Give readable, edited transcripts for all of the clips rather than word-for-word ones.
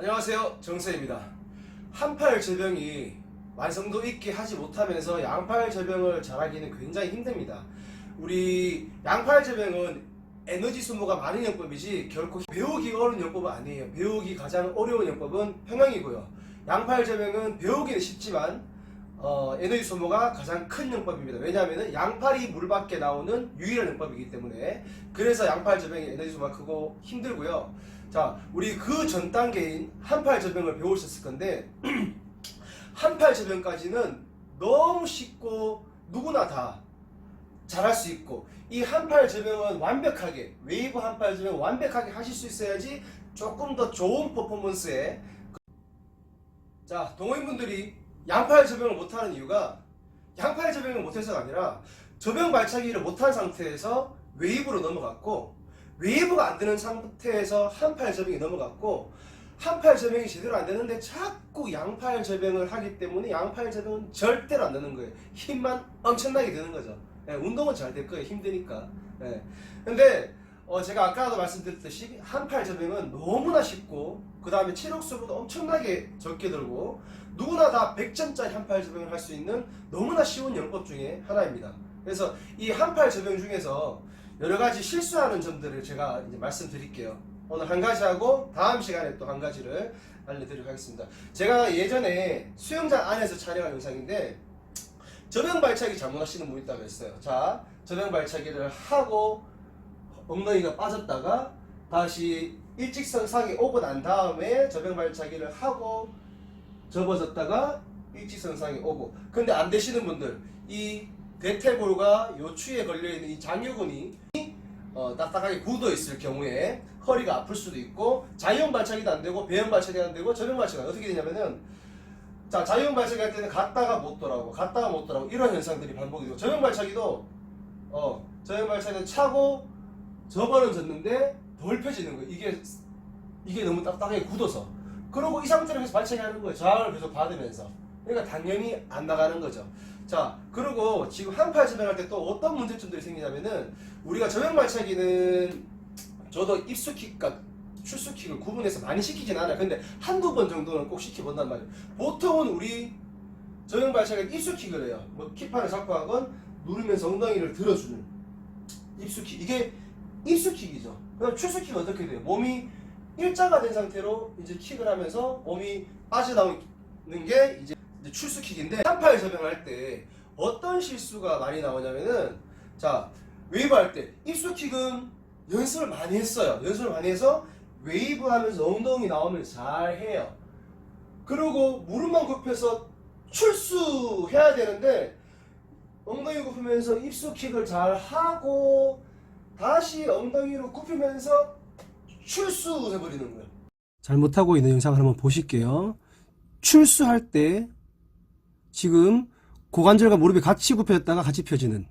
안녕하세요, 정세입니다. 한팔 제병이 완성도 있게 하지 못하면서 양팔 제병을 잘하기는 굉장히 힘듭니다. 우리 양팔 제병은 에너지 소모가 많은 영법이지 결코 배우기 어려운 영법은 아니에요. 배우기 가장 어려운 영법은 평형이고요. 양팔 제병은 배우기는 쉽지만 에너지 소모가 가장 큰 영법입니다. 왜냐하면 양팔이 물 밖에 나오는 유일한 영법이기 때문에. 그래서 양팔 제병이 에너지 소모가 크고 힘들고요. 자, 우리 그 전 단계인 한팔 제병을 배우셨을 건데 한팔 제병까지는 너무 쉽고 누구나 다 잘할 수 있고, 이 한팔 제병은 완벽하게, 웨이브 한팔 제병 완벽하게 하실 수 있어야지 조금 더 좋은 퍼포먼스에. 자, 동호인분들이 양팔 제병을 못하는 이유가 양팔 제병을 못해서가 아니라 저병 발차기를 못한 상태에서 웨이브로 넘어갔고, 웨이브가 안 되는 상태에서 한팔 제병이 넘어갔고, 한팔 제병이 제대로 안 되는데 자꾸 양팔 제병을 하기 때문에 양팔 제병은 절대로 안 되는 거예요. 힘만 엄청나게 드는 거죠. 예, 운동은 잘 될 거예요. 힘드니까. 예. 근데 제가 아까도 말씀드렸듯이 한팔 제병은 너무나 쉽고, 그 다음에 체력수보다 엄청나게 적게 들고, 누구나 다 100점짜리 한팔 제병을 할 수 있는 너무나 쉬운 영법 중에 하나입니다. 그래서 이 한팔 제병 중에서 여러 가지 실수하는 점들을 제가 이제 말씀드릴게요. 오늘 한 가지 하고 다음 시간에 또 한 가지를 알려드리도록 하겠습니다. 제가 예전에 수영장 안에서 촬영한 영상인데 저병 발차기 잘못하시는 분이 있다고 했어요. 자, 저병 발차기를 하고 엉덩이가 빠졌다가 다시 일직선상에 오고 난 다음에 저병 발차기를 하고 접어졌다가 일직선상에 오고. 근데 안 되시는 분들, 이 대퇴골과 요추에 걸려있는 이 장요근이 딱딱하게 굳어 있을 경우에 허리가 아플 수도 있고, 자유형 발차기도 안 되고 배형 발차기도 안 되고 저병 발차기가 어떻게 되냐면은, 자, 자유형 발차기 할 때는 갔다가 못 돌아오고 갔다가 못 돌아오고 이런 현상들이 반복이 되고, 저병 발차기도 저병 발차기는 차고 접어는 졌는데 덜 펴지는 거예요. 이게 너무 딱딱하게 굳어서. 그러고 이 상태로 계속 발차기 하는 거예요. 저항을 계속 받으면서. 그러니까 당연히 안 나가는 거죠. 자, 그리고 지금 한팔 제병할 때 또 어떤 문제점들이 생기냐면은, 우리가 저병 발차기는 저도 입수킥과 출수킥을 구분해서 많이 시키진 않아요. 근데 한두 번 정도는 꼭 시켜본단 말이에요. 보통은 우리 저병 발차기는 입수킥을 해요. 뭐 킥판을 잡고 하건 누르면서 엉덩이를 들어주는 입수킥. 이게 입수킥이죠. 그럼 출수킥은 어떻게 돼요? 몸이 일자가 된 상태로 이제 킥을 하면서 몸이 빠져나오는 게 이제 출수킥인데, 한팔 저병할 때 어떤 실수가 많이 나오냐면은, 자, 웨이브 할 때 입수킥은 연습을 많이 했어요. 연습을 많이 해서 웨이브 하면서 엉덩이 나오면 잘 해요. 그리고 무릎만 굽혀서 출수해야 되는데 엉덩이 굽히면서 입수킥을 잘 하고 다시 엉덩이로 굽히면서 출수해버리는 거예요. 잘못하고 있는 영상을 한번 보실게요. 출수할 때 지금 고관절과 무릎이 같이 굽혀졌다가 같이 펴지는.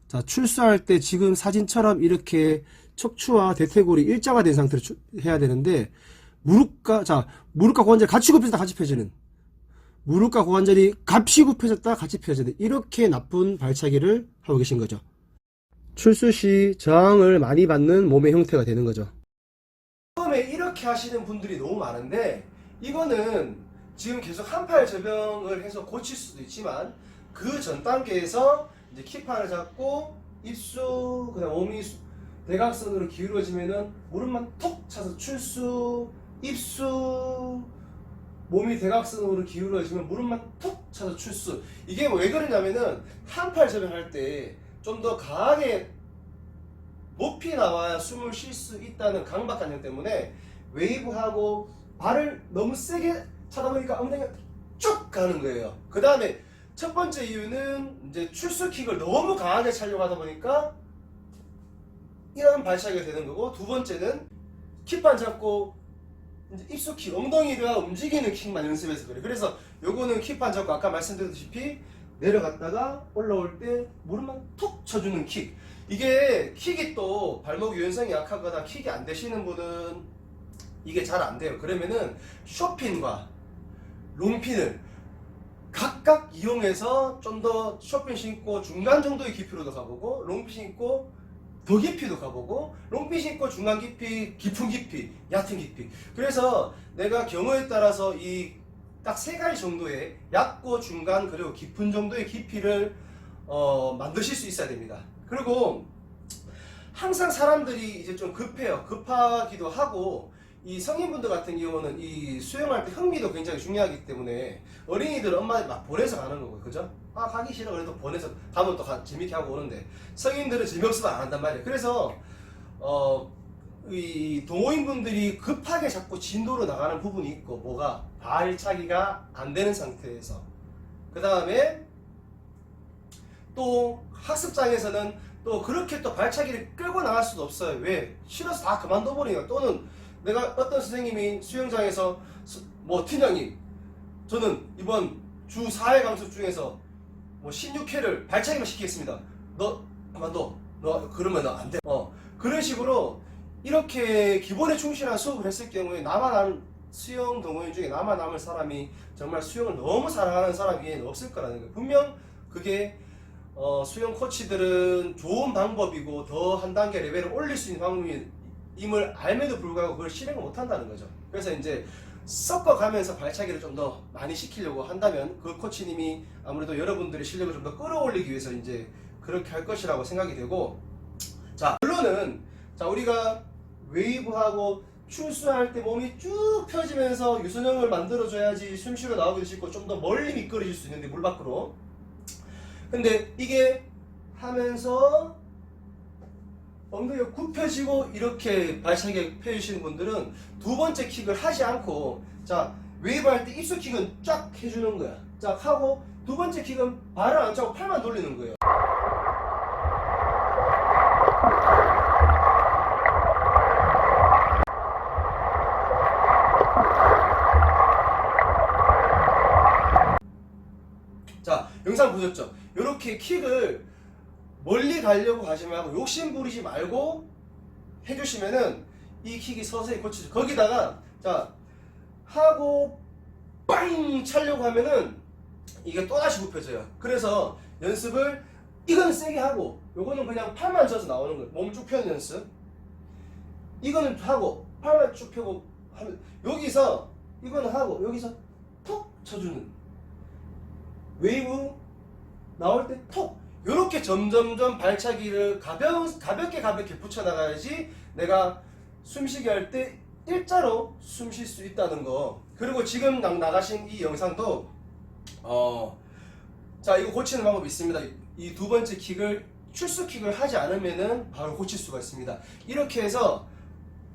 자, 출수할 때 지금 사진처럼 이렇게 척추와 대퇴골이 일자가 된 상태로 해야 되는데, 무릎과 고관절이 같이 굽혀졌다 같이 펴지는, 무릎과 고관절이 같이 굽혀졌다 같이 펴지는, 이렇게 나쁜 발차기를 하고 계신 거죠. 출수 시 저항을 많이 받는 몸의 형태가 되는 거죠. 처음에 이렇게 하시는 분들이 너무 많은데, 이거는 지금 계속 한팔 저병을 해서 고칠 수도 있지만, 그 전 단계에서 이제 킥판을 잡고 입수, 그다음 몸이 대각선으로 기울어지면은 무릎만 톡 차서 출수, 입수, 몸이 대각선으로 기울어지면 무릎만 톡 차서 출수. 이게 왜 그러냐면은 한팔 저병 할 때 좀 더 강하게 높이 나와야 숨을 쉴 수 있다는 강박관념 때문에 웨이브하고 발을 너무 세게 차다 보니까 엉덩이가 쭉 가는 거예요. 그 다음에 첫 번째 이유는 이제 출수킥을 너무 강하게 차려고 하다 보니까 이런 발차기가 되는 거고, 두 번째는 킥판 잡고 이제 입수킥, 엉덩이가 움직이는 킥만 연습해서 그래. 그래서 요거는 킥판 잡고 아까 말씀드렸다시피 내려갔다가 올라올 때 무릎만 툭 쳐주는 킥. 이게 킥이 또 발목 유연성이 약하거나 킥이 안 되시는 분은 이게 잘 안 돼요. 그러면은 숏핀과 롱핀을 각각 이용해서 좀 더 숏핀 신고 중간 정도의 깊이로도 가보고, 롱핀 신고 더 깊이도 가보고 롱핏 신고 중간 깊이, 깊은 깊이, 얕은 깊이. 그래서 내가 경우에 따라서 이 딱 세 가지 정도의 얕고 중간 그리고 깊은 정도의 깊이를 만드실 수 있어야 됩니다. 그리고 항상 사람들이 이제 좀 급해요. 급하기도 하고 이 성인분들 같은 경우는 이 수영할 때 흥미도 굉장히 중요하기 때문에 어린이들은 엄마들이 막 보내서 가는 거고요. 그죠? 아 가기 싫어 그래도 보내서 가면 또 재밌게 하고 오는데 성인들은 재미없으면 안 한단 말이에요. 그래서 이 동호인분들이 급하게 자꾸 진도로 나가는 부분이 있고 뭐가 발차기가 안 되는 상태에서 그 다음에 또 학습장에서는 또 그렇게 또 발차기를 끌고 나갈 수도 없어요. 왜? 싫어서 다 그만둬 버리니까. 또는 내가 어떤 선생님이 수영장에서 뭐 팀장님 저는 이번 주 4회 강습 중에서 뭐 16회를 발차기만 시키겠습니다. 너 그만둬. 너 그러면 너 안 돼. 그런 식으로 이렇게 기본에 충실한 수업을 했을 경우에 나만 아는 수영 동호인 중에 나만 남을 사람이 정말 수영을 너무 사랑하는 사람이 없을 거라는 거예요. 분명 그게 수영 코치들은 좋은 방법이고 더 한 단계 레벨을 올릴 수 있는 방법임을 알면도 불구하고 그걸 실행을 못 한다는 거죠. 그래서 이제 섞어가면서 발차기를 좀 더 많이 시키려고 한다면 그 코치님이 아무래도 여러분들의 실력을 좀 더 끌어올리기 위해서 이제 그렇게 할 것이라고 생각이 되고, 자 결론은 자 우리가 웨이브하고 출수할 때 몸이 쭉 펴지면서 유선형을 만들어줘야지 숨쉬고 나오기도 쉽고 좀 더 멀리 미끄러질 수 있는데 물 밖으로. 근데 이게 하면서 엉덩이가 굽혀지고 이렇게 발차기 펴주시는 분들은 두 번째 킥을 하지 않고 자 웨이브 할 때 입수 킥은 쫙 해주는 거야. 쫙 하고 두 번째 킥은 발을 안 차고 팔만 돌리는 거예요. 자 영상 보셨죠? 이렇게 킥을 멀리 가려고 하지 말고 욕심 부리지 말고 해주시면은 이 킥이 서서히 고치죠. 거기다가 자 하고 빵 차려고 하면은 이게 또다시 굽혀져요. 그래서 연습을 이거는 세게 하고 요거는 그냥 팔만 져서 나오는 거예요. 몸 쭉 펴는 연습. 이거는 하고 팔만 쭉 펴고 하면 여기서 이거는 하고 여기서 톡 쳐주는 웨이브 나올 때 톡 요렇게 점점점 발차기를 가볍게 붙여나가야지 내가 숨쉬기 할 때 일자로 숨 쉴 수 있다는 거. 그리고 지금 나가신 이 영상도 자 이거 고치는 방법이 있습니다. 이 두 번째 킥을 출수 킥을 하지 않으면은 바로 고칠 수가 있습니다. 이렇게 해서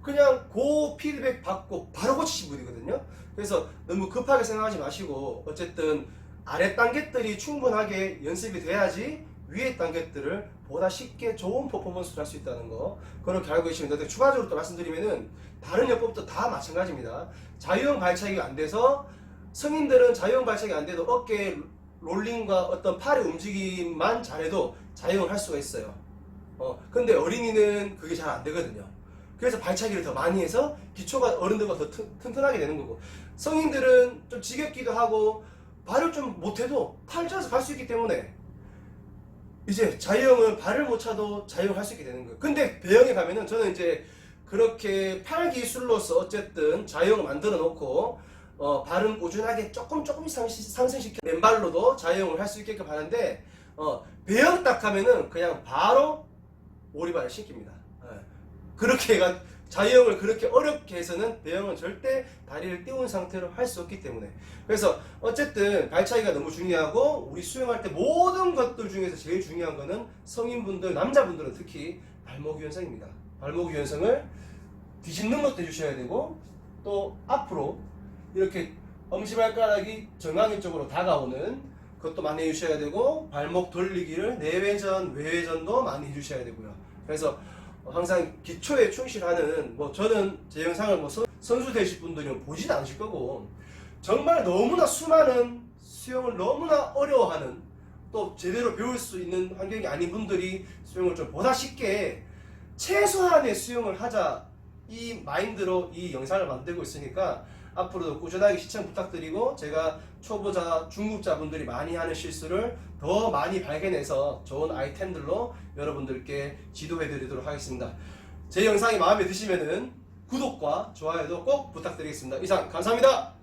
그냥 고 피드백 받고 바로 고치신 분이거든요. 그래서 너무 급하게 생각하지 마시고 어쨌든 아래 단계들이 충분하게 연습이 돼야지 위에 단계들을 보다 쉽게 좋은 퍼포먼스를 할 수 있다는 거 그렇게 알고 계시면 되는데 추가적으로 또 말씀드리면은 다른 요법도 다 마찬가지입니다. 자유형 발차기가 안 돼서 성인들은 자유형 발차기가 안 돼도 어깨 롤링과 어떤 팔의 움직임만 잘해도 자유형을 할 수가 있어요. 근데 어린이는 그게 잘 안 되거든요. 그래서 발차기를 더 많이 해서 기초가 어른들과 더 튼튼하게 되는 거고 성인들은 좀 지겹기도 하고 발을 좀 못해도 팔 쪄서 갈 수 있기 때문에 이제 자유형은 발을 못 차도 자유형 할 수 있게 되는 거예요. 근데 배영에 가면은 저는 이제 그렇게 팔 기술로서 어쨌든 자유형을 만들어 놓고 발은 꾸준하게 조금 상승시켜 맨발로도 자유형을 할 수 있게끔 하는데 배영 딱 하면은 그냥 바로 오리발을 시킵니다. 그렇게 자유형을 그렇게 어렵게 해서는 배영은 절대 다리를 띄운 상태로 할 수 없기 때문에. 그래서 어쨌든 발차기가 너무 중요하고 우리 수영할 때 모든 것들 중에서 제일 중요한 거는 성인분들 남자분들은 특히 발목 유연성입니다. 발목 유연성을 뒤집는 것도 해주셔야 되고 또 앞으로 이렇게 엄지발가락이 정강이쪽으로 다가오는 그것도 많이 해주셔야 되고 발목 돌리기를 내외전 외외전도 많이 해주셔야 되고요. 그래서 항상 기초에 충실하는 저는 제 영상을 선수 되실 분들은 보지도 않으실 거고 정말 너무나 수많은 수영을 너무나 어려워하는 또 제대로 배울 수 있는 환경이 아닌 분들이 수영을 좀 보다 쉽게 최소한의 수영을 하자 이 마인드로 이 영상을 만들고 있으니까 앞으로도 꾸준하게 시청 부탁드리고 제가 초보자, 중급자분들이 많이 하는 실수를 더 많이 발견해서 좋은 아이템들로 여러분들께 지도해 드리도록 하겠습니다. 제 영상이 마음에 드시면은 구독과 좋아요도 꼭 부탁드리겠습니다. 이상 감사합니다.